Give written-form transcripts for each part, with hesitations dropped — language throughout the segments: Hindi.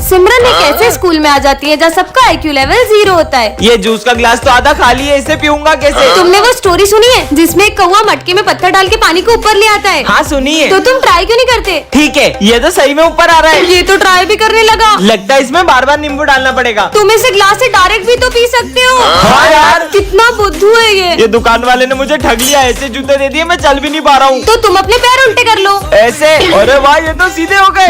सिमरन ये कैसे स्कूल में आ जाती है जहाँ सबका IQ लेवल 0 होता है। ये जूस का गिलास तो आधा खाली है, इसे पीऊंगा कैसे? तुमने वो स्टोरी सुनी है जिसमें एक कौवा मटके में पत्थर डाल के पानी को ऊपर ले आता है? हाँ सुनिए। तो तुम ट्राई क्यों नहीं करते? ठीक है, ये तो सही में ऊपर आ रहा है। ये तो ट्राई भी करने लगा। लगता है इसमें बार बार नींबू डालना पड़ेगा। तुम इसे ग्लास से डायरेक्ट भी तो पी सकते हो। हाँ यार, कितना बुद्धू है ये दुकान वाले ने मुझे ठग लिया, ऐसे जूते दे दिए, मैं चल भी नहीं पा रहा हूँ। तो तुम अपने पैर उल्टे कर लो ऐसे। अरे वाह, ये तो सीधे हो गए।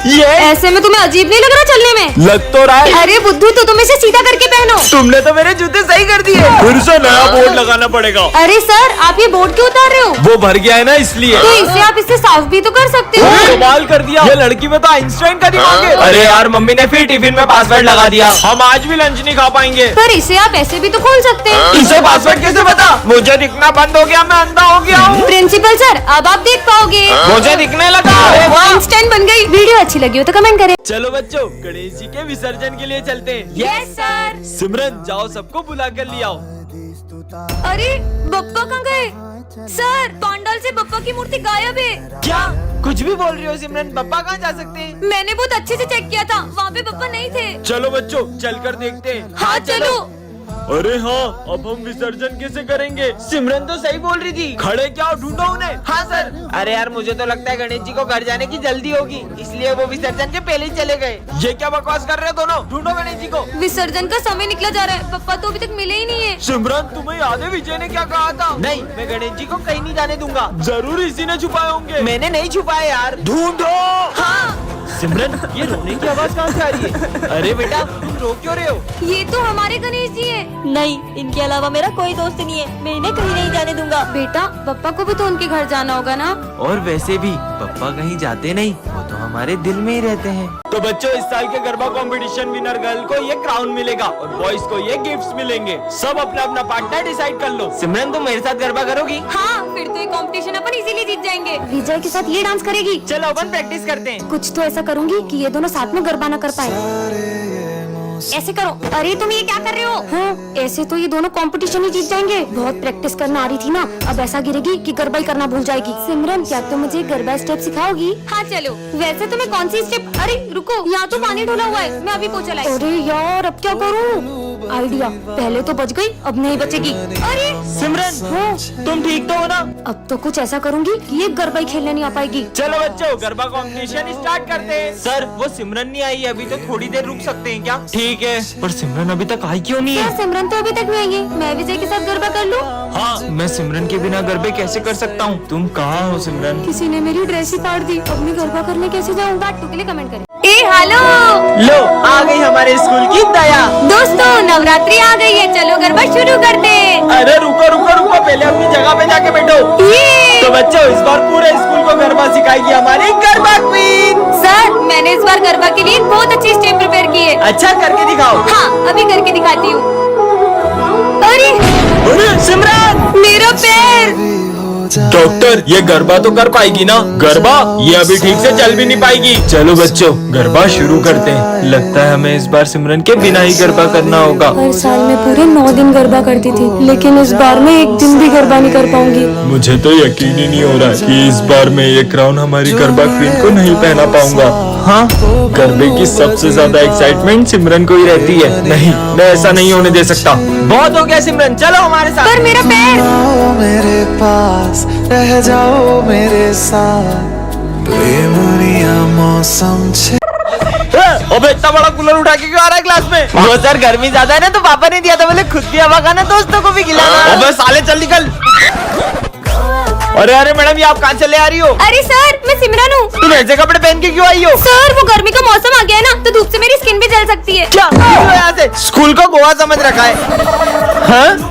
ये ऐसे में तुम्हें अजीब नहीं लग रहा चलने में? लग तो रहा है। अरे बुद्धू, तो तुम इसे सीधा करके पहनो। तुमने तो मेरे जूते सही कर दिए। फिर से नया बोर्ड लगाना पड़ेगा। अरे सर, आप ये बोर्ड क्यों उतार रहे हो? वो भर गया है ना, इसलिए। तो इसे आप इससे साफ भी तो कर सकते हो। कमाल कर दिया, ये लड़की में तो आइंस्टाइन का दिमाग है। अरे यार, मम्मी ने फिर टिफिन में पासवर्ड लगा दिया, हम आज भी लंच नहीं खा पाएंगे। पर इसे आप ऐसे भी तो खोल सकते हैं। इसे पासवर्ड कैसे पता? मुझे दिखना बंद हो गया, मैं अंधा हो गया हूँ। प्रिंसिपल सर, अब आप देख पाओगे। मुझे दिखने लगा। आइंस्टाइन बन गई। वीडियो अच्छी लगी हो तो कमेंट करें। चलो बच्चों, गणेश जी के विसर्जन के लिए चलते हैं। Yes sir. सिमरन, जाओ सबको बुला कर ले आओ। अरे बप्पा कहाँ गए? सर, पंडाल से बप्पा की मूर्ति गायब है। क्या कुछ भी बोल रही हो सिमरन? पापा कहाँ जा सकते हैं? मैंने बहुत अच्छे से चेक किया था, वहाँ पे बप्पा नहीं थे। चलो बच्चों, चलकर देखते हैं। हाँ चलो। अरे हाँ, अब हम विसर्जन कैसे करेंगे? सिमरन तो सही बोल रही थी। खड़े क्या, ढूंढो उन्हें। हाँ सर। अरे यार, मुझे तो लगता है गणेश जी को घर जाने की जल्दी होगी, इसलिए वो विसर्जन के पहले ही चले गए। ये क्या बकवास कर रहे हो दोनों? ढूंढो गणेश जी को। विसर्जन का समय निकला जा रहा है, पप्पा तो अभी तक मिले ही नहीं है। सिमरन, तुम्हें याद है विजय ने क्या कहा था? नहीं, मैं गणेश जी को कहीं नहीं जाने दूंगा। जरूर इसी ने छुपाए होंगे। मैंने नहीं छुपाए यार। ढूंढो। हाँ। सिमरन, ये रोने की आवाज कहाँ से आ रही है? अरे बेटा, तुम रो क्यों रहे हो? ये तो हमारे गणेश जी है। नहीं, इनके अलावा मेरा कोई दोस्त नहीं है, मैं इन्हें कहीं नहीं जाने दूंगा। बेटा, पप्पा को भी तो उनके घर जाना होगा ना? और वैसे भी पापा कहीं जाते नहीं, वो तो हमारे दिल में ही रहते हैं। तो बच्चों, इस साल के गरबा कंपटीशन विनर गर्ल को ये क्राउन मिलेगा और बॉयज को ये गिफ्ट्स मिलेंगे। सब अपना अपना पार्टनर डिसाइड कर लो। सिमरन, तुम मेरे साथ गरबा करोगी? हाँ, फिर तो ये कंपटीशन अपन इजीली जीत जाएंगे। विजय के साथ ये डांस करेगी। चलो अपन प्रैक्टिस करते हैं। कुछ तो ऐसा करूंगी कि ये दोनों साथ में गरबा न कर पाए। ऐसे करो। अरे तुम ये क्या कर रहे हो? हाँ, ऐसे तो ये दोनों कंपटीशन ही जीत जाएंगे। बहुत प्रैक्टिस करना आ रही थी ना, अब ऐसा गिरेगी कि गरबा ही करना भूल जाएगी। सिमरन, क्या तुम मुझे गरबा स्टेप सिखाओगी? हाँ चलो। वैसे तुम्हें कौन सी स्टेप? अरे रुको, यहाँ तो पानी ढोला हुआ है, मैं अभी पोछा लाई। अरे यार, अब क्या करूँ? आइडिया, पहले तो बच गई, अब नहीं बचेगी। अरे सिमरन, हाँ, तुम ठीक तो हो ना? अब तो कुछ ऐसा करूंगी कि ये गरबा ही खेलने नहीं आ पाएगी। चलो बच्चों, गरबा कंपटीशन स्टार्ट करते हैं। सर, वो सिमरन नहीं आई, अभी तो थोड़ी देर रुक सकते हैं क्या? ठीक है, पर सिमरन अभी तक आई क्यों नहीं क्या है? सिमरन तो अभी तक नहीं आएंगी? मैं विजय के साथ गरबा कर लूं? हाँ, मैं सिमरन के बिना गरबे कैसे कर सकता हूँ? तुम कहाँ हो सिमरन? किसी ने मेरी ड्रेस ही फाड़ दी, अब मैं गरबा करने कैसे जाऊँ? पार्ट 2 के लिए कमेंट करें। हेलो लो, आ गई हमारे स्कूल की दया। दोस्तों, नवरात्रि आ गई है, चलो गरबा शुरू करते हैं। अरे रुको रुको रुको, पहले अपनी जगह पे जाके बैठो। तो बच्चों, इस बार पूरे स्कूल को गरबा सिखाएगी हमारी गरबा क्वीन। सर, मैंने इस बार गरबा के लिए बहुत अच्छी स्टेप प्रिपेयर की है। अच्छा, करके दिखाओ। हाँ, अभी करके दिखाती हूँ। अरे सिमरन, मेरा पैर। डॉक्टर, ये गरबा तो कर पाएगी ना? गरबा? ये अभी ठीक से चल भी नहीं पाएगी। चलो बच्चों, गरबा शुरू करते हैं। लगता है हमें इस बार सिमरन के बिना ही गरबा करना होगा। हर साल मैं पूरे 9 दिन गरबा करती थी, लेकिन इस बार मैं एक दिन भी गरबा नहीं कर पाऊंगी। मुझे तो यकीन ही नहीं हो रहा कि इस बार मैं ये क्राउन हमारी गरबा क्वीन को नहीं पहना पाऊंगा। हाँ, गरबे की सबसे ज्यादा एक्साइटमेंट सिमरन को ही रहती है। नहीं, मैं ऐसा नहीं होने दे सकता। बहुत हो गया सिमरन, चलो हमारे साथ। पर मेरा पैर। मेरे पास रह जाओ मेरे साथ, बेमुनिया मौसम छे। अबे, इतना बड़ा कूलर उठा के क्यों आ रहा है क्लास में? वो सर, गर्मी ज्यादा है ना, तो पापा ने दिया था, बोले खुद भी हवा खाना, दोस्तों को भी खिलाना। अबे साले, चल निकल। अरे अरे मैडम, ये आप कहाँ चले आ रही हो? अरे सर, मैं सिमरन हूँ। तुम ऐसे कपड़े पहन के क्यों आई हो? सर, वो गर्मी का मौसम आ गया है ना, तो धूप से मेरी स्किन भी जल सकती है। क्या यहाँ से स्कूल को गोवा समझ रखा है?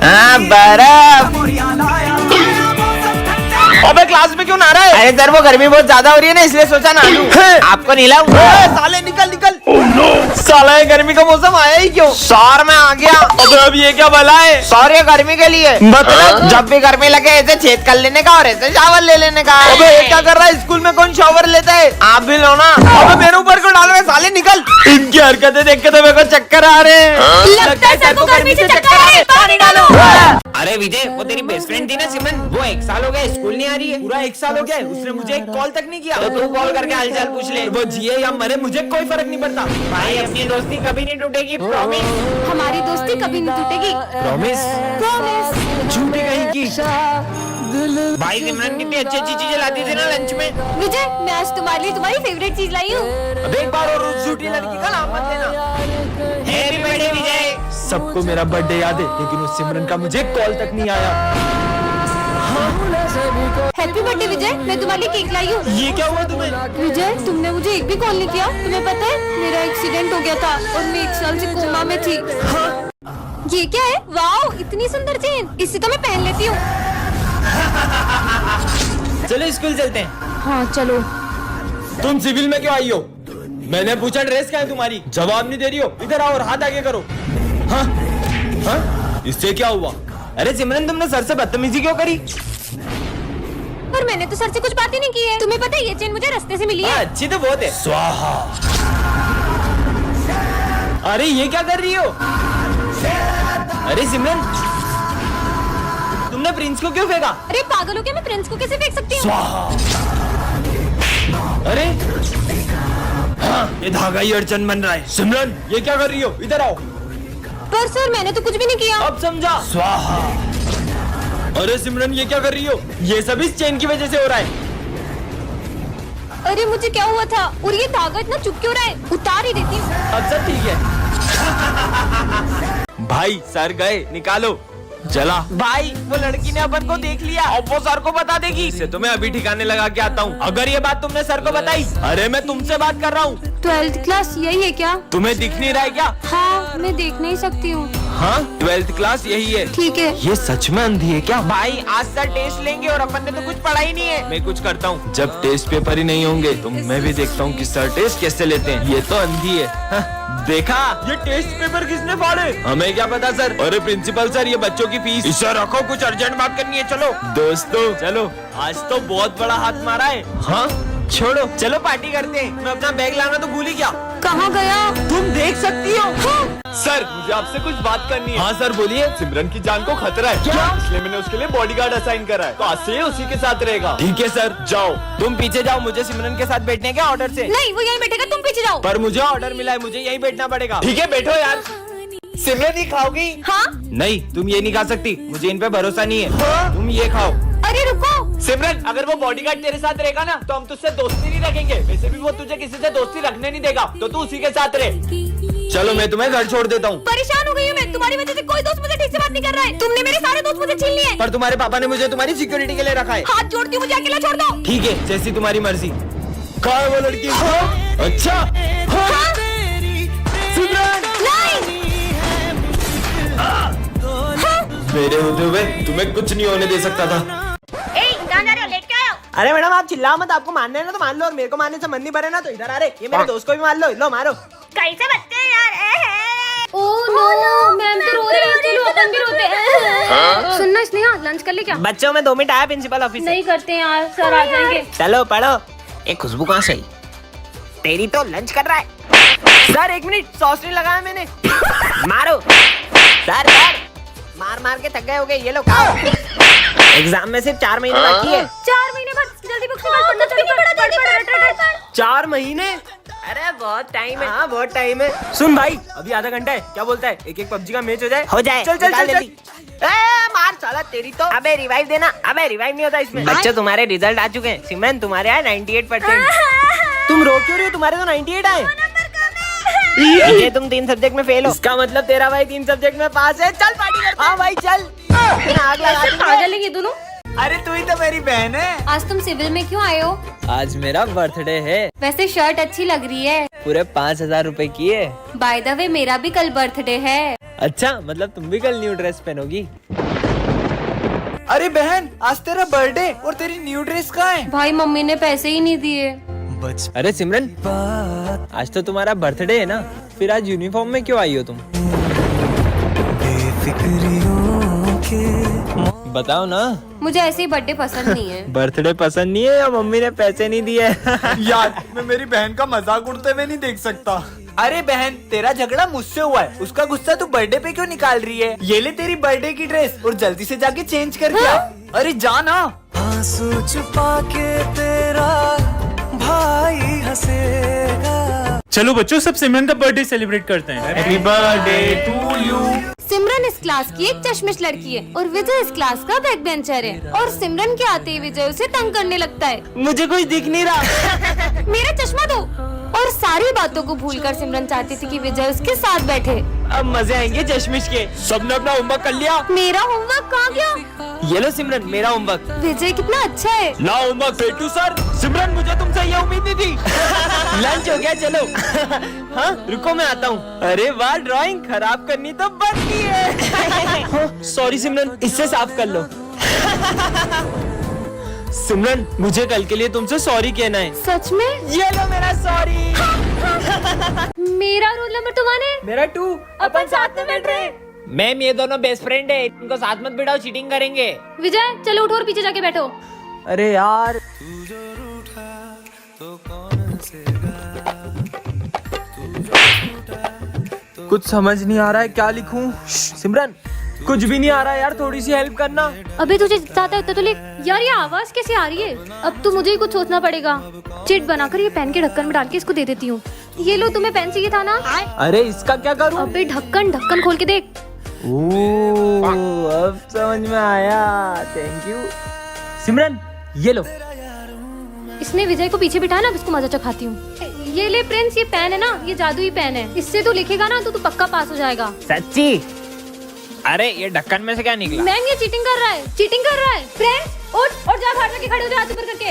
हाँ, बर्फ। अबे क्लास में क्यों नहा रहा है? अरे सर, वो गर्मी बहुत ज्यादा हो रही है ना, इसलिए सोचा नहा लूं। आपको नहलाऊं? साले निकल निकल। साला, ये गर्मी का मौसम आया ही क्यों? सर, मैं आ गया। अबे अब ये क्या भला है? सर, ये गर्मी के लिए, मतलब जब भी गर्मी लगे ऐसे छेद कर लेने का और ऐसे शावर ले लेने का। अबे ये क्या कर रहा है? स्कूल में कौन शावर लेता है? आप भी लो ना। अबे मेरे ऊपर क्यों डाल रहे? साले निकल। इनके हरकतें देख के तो मेरे को चक्कर आ रहे हैं। लगता है सर को गर्मी से चक्कर आ रहे हैं, पानी डालो। अरे विजय, वो तेरी बेस्ट फ्रेंड थी ना सिमरन, वो 1 साल हो गया स्कूल नहीं आ रही है। पूरा 1 साल हो गया है, उसने मुझे एक कॉल तक नहीं किया। तो तू कॉल करके हालचाल पूछ ले, वो जिए या मरे मुझे कोई फर्क नहीं पड़ता। भाई अपनी दोस्ती कभी नहीं टूटेगी, प्रॉमिस। हमारी दोस्ती कभी नहीं टूटेगी, प्रॉमिस। प्रॉमिस। झूठी कहीं की। भाई सिमरन कितनी अच्छी अच्छी चीजें लाती थी ना लंच में। विजय, मैं आज तुम्हारे लिए तुम्हारी फेवरेट चीज लाई हूँ। अब एक बार और उस झूठी लड़की का नाम मत लेना। हैप्पी बर्थडे विजय। सबको मेरा बर्थडे याद है, लेकिन उस सिमरन का मुझे कॉल तक नहीं आया। हैप्पी बर्थडे विजय, मैं तुम्हारे लिए केक लाई हूँ। ये क्या हुआ तुम्हें? विजय, तुमने मुझे एक भी कॉल नहीं किया। तुम्हें पता है मेरा एक्सीडेंट हो गया था और मैं 1 साल से कोमा में थी। ये क्या है? वाओ, इतनी सुंदर चेन, इसे तो मैं पहन लेती हूँ। चलो स्कूल चलते हैं। हाँ चलो। तुम सिविल में क्यों आई हो? मैंने पूछा ड्रेस क्या है तुम्हारी, जवाब नहीं दे रही हो। इधर आओ और हाथ आगे करो। हाँ? हाँ? इससे क्या हुआ? अरे सिमरन, तुमने सर से बदतमीजी क्यों करी? पर मैंने तो सर से कुछ बात ही नहीं की है। तुम्हें पता है ये चेन मुझे रास्ते से मिली है। अच्छी तो बहुत है। स्वाहा। अरे ये क्या कर रही हो? अरे सिमरन, तुमने प्रिंस को क्यों फेंका? अरे पागल हो क्या, मैं प्रिंस को कैसे फेंक सकती हूँ? अरे हाँ, ये धागा ही अड़चन बन रहा है। सिमरन, ये क्या कर रही हो? इधर आओ। पर सर मैंने तो कुछ भी नहीं किया। अब समझा। स्वाहा। अरे सिमरन, ये क्या कर रही हो? ये सब इस चेन की वजह से हो रहा है। अरे मुझे क्या हुआ था और ये धागा इतना चुप क्यों रहा है? उतार ही देती हूँ। अब सब ठीक है। भाई सर गए, निकालो। चला। भाई वो लड़की ने अपन को देख लिया, अब वो सर को बता देगी। इसे तो मैं अभी ठिकाने लगा के आता हूँ। अगर ये बात तुमने सर को बताई, अरे मैं तुमसे बात कर रहा हूँ। 12th क्लास यही है क्या? तुम्हें दिख नहीं रहा है क्या? हाँ, मैं देख नहीं सकती हूँ। हाँ, 12th क्लास यही है। ठीक है। ये सच में अंधी है क्या? भाई आज सर टेस्ट लेंगे और अपन ने तो कुछ पढ़ा ही नहीं है। मैं कुछ करता हूँ, जब टेस्ट पेपर ही नहीं होंगे तो मैं भी देखता हूँ कि सर टेस्ट कैसे लेते हैं। ये तो अंधी है। हाँ, देखा, ये टेस्ट पेपर किसने फाड़े? हमें क्या पता सर। अरे प्रिंसिपल सर, ये बच्चों की फीस। इसे रखो, कुछ अर्जेंट बात करनी है। चलो दोस्तों, चलो। आज तो बहुत बड़ा हाथ मारा है। हाँ छोड़ो, चलो पार्टी करते हैं। मैं अपना बैग लाना तो भूल ही गया। कहाँ गया? तुम देख सकती हो। सर, मुझे आपसे कुछ बात करनी है। हाँ सर बोलिए। सिमरन की जान को खतरा है। क्या? इसलिए मैंने उसके लिए बॉडीगार्ड असाइन करा है, तो आज से उसी के साथ रहेगा। ठीक है सर, जाओ। तुम पीछे जाओ, मुझे सिमरन के साथ बैठने का ऑर्डर से। नहीं, वो यहीं बैठेगा, तुम पीछे जाओ। पर मुझे ऑर्डर मिला है, मुझे यहीं बैठना पड़ेगा। ठीक है, बैठो यार। सिमरन ही खाओगी? हाँ। नहीं, तुम ये नहीं खा सकती, मुझे इन पे भरोसा नहीं है। तुम ये खाओ। अरे रुको। सिमरन, अगर वो बॉडीगार्ड तेरे साथ रहेगा ना, तो हम तुझसे दोस्ती नहीं रखेंगे। वैसे भी वो तुझे किसी से दोस्ती रखने नहीं देगा, तो तू उसी के साथ रहे। चलो, मैं तुम्हें घर छोड़ देता हूँ। परेशान हो गई हूँ मैं, तुम्हारी वजह से कोई दोस्त मुझे ठीक से बात नहीं कर रहा है। तुमने मेरे सारे दोस्त मुझे छीन लिए। पर तुम्हारे पापा ने मुझे तुम्हारी सिक्योरिटी के लिए रखा है। हाथ जोड़ती हूँ, मुझे अकेला छोड़ दो। ठीक है, जैसी तुम्हारी मर्जी। कहाँ है वो लड़की? अच्छा। हाँ? सिमरन, मेरे होते हुए तुम्हें कुछ नहीं होने दे सकता था। कहाँ जा रहे हो? लेट के आए हो? अरे मैडम, आप चिल्लाओ मत। आपको मानना है ना तो मान लो, और मेरे को मानने से मन नहीं भरे ना तो इधर आ रहे। ये मेरे दोस्त को भी मान लो। लो मारो। कैसे बच्चे हैं यार? ओह नो, मैम तो रो रही है। चलो अपन भी रोते हैं। सुनना स्नेहा, लंच कर ले क्या? बच्चों में 2 मिनट आया प्रिंसिपल ऑफिस से। नहीं करते यार, सर आ जाएंगे। चलो पढ़ो। एक खुशबू कहाँ से आई? तेरी तो लंच कर रहा है। सर 1 मिनट, सॉस नहीं लगाया मैंने। मारो। सर मार मार के थक गए होगे, ये लो खाओ। एग्जाम में सिर्फ 4 महीने बाकी है। 4 महीने बाद? जल्दी बुक से पढ़ना, जल्दी 4 महीने? अरे बहुत टाइम है। हाँ बहुत टाइम है। सुन भाई, अभी आधा घंटा है, क्या बोलता है? एक पबजी का मैच हो जाए। हो जाए। चल चल चल जल्दी। मार साला तेरी तो। अबे रिवाइव देना। अबे रिवाइव नहीं होता इसमें। बच्चों, तुम्हारे रिजल्ट आ चुके हैं। सिमरन, तुम्हारे आए 98%। तुम रो क्यों रही हो? तुम्हारे तो 98 आए। ये तुम 3 सब्जेक्ट में फेल हो। इसका मतलब तेरा भाई 3 सब्जेक्ट में पास है। चल पार्टी करते हैं। हाँ भाई चल। आग लगा दूंगा। पागल है ये दोनों। अरे तू ही तो मेरी बहन है। आज तुम सिविल में क्यों आए हो? आज मेरा बर्थडे है। वैसे शर्ट अच्छी लग रही है। पूरे 5,000 रुपए की है। बाय द वे, मेरा भी कल बर्थडे है। अच्छा, मतलब तुम भी कल न्यू ड्रेस पहनोगी? अरे बहन, आज तेरा बर्थडे और तेरी न्यू ड्रेस कहाँ है? भाई मम्मी ने पैसे ही नहीं दिए। अरे सिमरन, आज तो तुम्हारा बर्थडे है ना, फिर आज यूनिफॉर्म में क्यों आई हो तुम? बताओ ना। मुझे ऐसे ही बर्थडे पसंद नहीं है। बर्थडे पसंद नहीं है या मम्मी ने पैसे नहीं दिए? यार मैं मेरी बहन का मजाक उड़ते हुए नहीं देख सकता। अरे बहन, तेरा झगड़ा मुझसे हुआ है, उसका गुस्सा तू बर्थडे पे क्यों निकाल रही है? ये ले तेरी बर्थडे की ड्रेस और जल्दी से जाके चेंज कर दिया। अरे जा ना। आंसू छुपा के तेरा भाई हंसेगा। चलो बच्चों, सब सिमरन का बर्थडे सेलिब्रेट करते हैं। Happy birthday to you. Simran इस क्लास की एक चश्मिश लड़की है और विजय इस क्लास का बैक बेंचर है। और सिमरन के आते ही विजय उसे तंग करने लगता है। मुझे कुछ दिख नहीं रहा। मेरा चश्मा दो। और सारी बातों को भूलकर सिमरन चाहती थी कि विजय उसके साथ बैठे। अब मजे आएंगे चश्मिश के। सबने अपना होमवर्क कर लिया? मेरा होमवर्क कहाँ गया? ये लो सिमरन, मेरा होमवर्क। विजय कितना अच्छा है। ला होमवर्क पेटू सर। सिमरन, मुझे तुमसे ये उम्मीद नहीं थी। लंच हो गया, चलो। हाँ रुको, मैं आता हूँ। अरे वाह, ड्राइंग खराब करनी तो बनती है। सॉरी सिमरन, इससे साफ कर लो। सिमरन, मुझे कल के लिए तुमसे सॉरी कहना है। सच में? ये लो मेरा सॉरी। मेरा रोल नंबर तुम्हारे? मेरा 2। अपन साथ में बैठ रहे। मैम, ये दोनों बेस्ट फ्रेंड है, इनको साथ मत बिठाओ, चीटिंग करेंगे। विजय चलो उठो और पीछे जाके बैठो। अरे यार, कुछ समझ नहीं आ रहा है, क्या लिखूं? सिमरन, कुछ भी नहीं आ रहा है यार, थोड़ी सी हेल्प करना। अबे तुझे जितना आता है उतना तो लिख। यार ये आवाज कैसे आ रही है? अब तो मुझे ही कुछ सोचना पड़ेगा। चिट बनाकर ये पेन के ढक्कन में डाल के इसको दे देती हूँ। ये लो, तुम्हें पेन चाहिए था ना? अरे इसका क्या करूं? अबे ढक्कन खोल के देख। ओह, अब समझ में आया, थैंक यू। सिमरन, ये लो। इसने विजय को पीछे बिठाया ना, अब इसको मजा चखाती हूँ। ये ले प्रिंस, ये पेन है ना, ये जादुई पेन है। इससे तू लिखेगा ना तो तू पक्का पास हो जाएगा। सच्ची? अरे ये ढक्कन में से क्या निकला? मैम ये चीटिंग कर रहा है, चीटिंग कर रहा है। फ्रेंड्स उठ और जा बाहर जाके खड़े हो जा, हाथ ऊपर करके।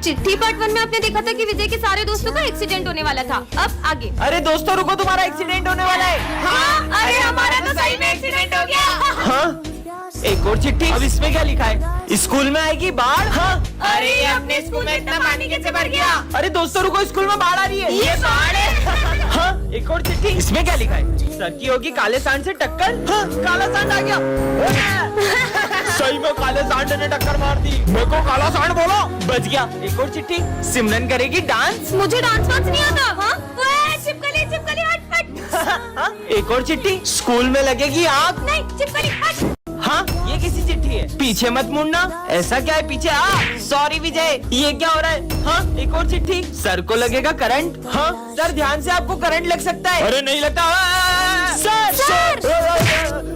चिट्ठी पार्ट 1 में आपने देखा था कि विजय के सारे दोस्तों का एक्सीडेंट होने वाला था। अब आगे। अरे दोस्तों रुको, तुम्हारा एक्सीडेंट होने वाला है। हाँ, अरे हमारा तो सही में एक्सीडेंट हो गया। हाँ, एक और चिट्ठी। अब इसमें क्या लिखा है? स्कूल में आएगी बाढ़। हाँ, अरे ये अपने स्कूल में इतना पानी कैसे भर गया? अरे दोस्तों रुको, स्कूल में बाढ़ आ रही है। ये बाढ़ है। हाँ, एक और चिट्ठी। इसमें क्या लिखा है? सर की होगी काले सांड से टक्कर। हाँ, काला सांड आ गया। सही में काले सांड ने टक्कर मार दी। मेरे को काला सांड बोलो। बच गया। एक और चिट्ठी। सिमरन करेगी डांस। मुझे डांस वांस नहीं आता। हाँ? चिपकली चिपकली हट। एक और चिट्ठी। स्कूल में लगेगी आग। नहीं, चिपकली हट। हाँ, ये किसी चिट्ठी है। पीछे मत मुड़ना। ऐसा क्या है पीछे? सॉरी विजय, ये क्या हो रहा है? हाँ, एक और चिट्ठी। सर को लगेगा करंट। हाँ सर, ध्यान से, आपको करंट लग सकता है। अरे नहीं लगता। सर,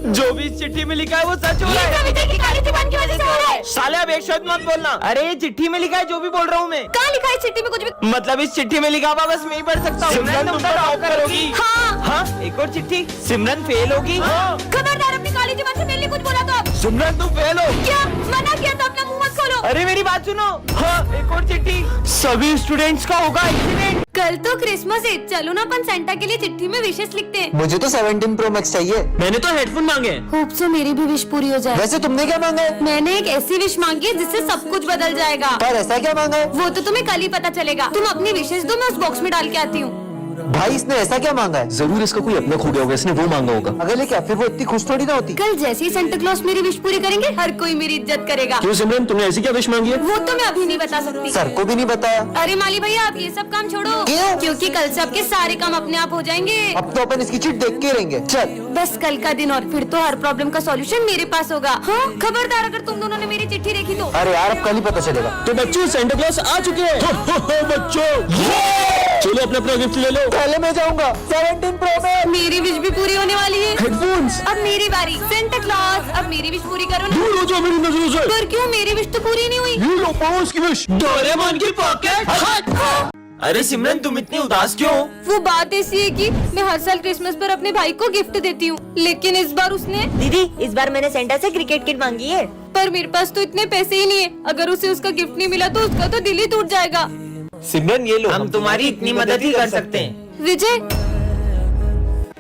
जो भी इस चिट्ठी में लिखा है वो सच हो रहा है। विजय की काली जुबान की वजह से हो रहा है। साले अब एक शब्द मत बोलना। अरे ये चिट्ठी में लिखा है, जो भी बोल रहा हूँ मैं। कहाँ लिखा है चिट्ठी में कुछ भी? मतलब इस चिट्ठी में लिखा हुआ बस मैं ही पढ़ सकता हूँ। सिमरन तुम तो टॉपर होगी। हाँ। हाँ, एक और चिट्ठी। सिमरन फेल होगी। खबरदार, अपनी काली जुबान से पहले कुछ बोला तो आप। सिमरन तुम फेल हो। क्या मना किया था? अपना मुंह मत खोलो। अरे मेरी बात सुनो। हाँ, एक और चिट्ठी। सभी स्टूडेंट्स का होगा एक्सीडेंट। कल तो क्रिसमस है, चलो ना अपन सेंटा के लिए चिट्ठी में विशेष लिखते हैं। मुझे तो 17 Pro Max चाहिए। मैंने तो हेडफोन मांगे। होप सो मेरी भी विश पूरी हो जाए। वैसे तुमने क्या मांगा है? मैंने एक ऐसी विश मांगी है जिससे सब कुछ बदल जाएगा। पर ऐसा क्या मांगा है? वो तो तुम्हें कल ही पता चलेगा। तुम अपनी विशेष दो, मैं उस बॉक्स में डाल के आती हूँ। भाई इसने ऐसा क्या मांगा है? जरूर इसका कोई अपना खो गया होगा, इसने वो मांगा होगा। अगर ले क्या, फिर वो इतनी खुश थोड़ी ना होती। कल जैसे ही सेंटा क्लॉज मेरी विश पूरी करेंगे, हर कोई मेरी इज्जत करेगा। क्यों सिमरन, तुमने ऐसी क्या विश मांगी है? वो तो मैं अभी नहीं बता सकती। सर को भी नहीं बताया। अरे माली भैया, आप ये सब काम छोड़ो। क्यों? क्योंकि कल से आपके सारे काम अपने आप हो जाएंगे। अब तो अपन इसकी चिट देख के रहेंगे। चल बस कल का दिन और फिर तो हर प्रॉब्लम का सॉल्यूशन मेरे पास होगा। हाँ, खबरदार अगर तुम दोनों ने मेरी चिट्ठी देखी तो। अरे यार, अब कल ही पता चलेगा। तो बच्चों, सेंटा क्लॉज आ चुके हैं। बच्चों चलो अपना अपना गिफ्ट ले लो। पहले मैं जाऊंगा। 17 Pro Max। मेरी विश भी पूरी होने वाली है। हेडफोन्स। अब मेरी बारी। सेंटा क्लॉज, अब मेरी विश पूरी करो ना। दूर हो जाओ मेरी नजरों से। पर क्यों? मेरी विश तो पूरी नहीं हुई। ये लो पड़ोस की विश। डोरेमोन की पॉकेट। अरे सिमरन, तुम इतनी उदास क्यों? वो बात ऐसी है कि मैं हर साल क्रिसमस पर अपने भाई को गिफ्ट देती हूँ, लेकिन इस बार उसने। दीदी, इस बार मैंने सेंटा से क्रिकेट किट मांगी है। पर मेरे पास तो इतने पैसे ही नहीं है। अगर उसे उसका गिफ्ट नहीं मिला तो उसका तो दिल ही टूट जाएगा। सिमरन ये लो, हम तुम्हारी इतनी मदद ही कर सकते हैं। विजय,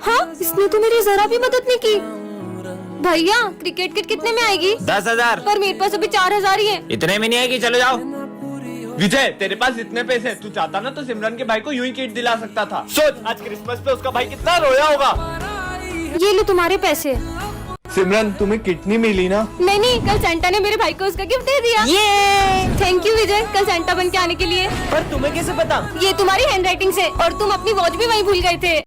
हाँ इसने तो मेरी जरा भी मदद नहीं की। भैया, क्रिकेट किट कितने में आएगी? 10,000। पर मेरे पास अभी 4,000 ही है। इतने में नहीं आएगी, चलो जाओ। विजय, तेरे पास इतने पैसे, तू चाहता ना तो सिमरन के भाई को यूं ही किट दिला सकता था। सोच, आज क्रिसमस पे उसका भाई कितना रोया होगा। ये लो तुम्हारे पैसे। सिमरन तुम्हें कितनी मिली ना? नहीं, कल सेंटा ने मेरे भाई को उसका गिफ्ट दे दिया। ये थैंक यू विजय, कल सेंटा बन के आने के लिए। पर तुम्हें कैसे पता? ये तुम्हारी हैंडराइटिंग से, और तुम अपनी वॉच भी वहीं भूल गए थे।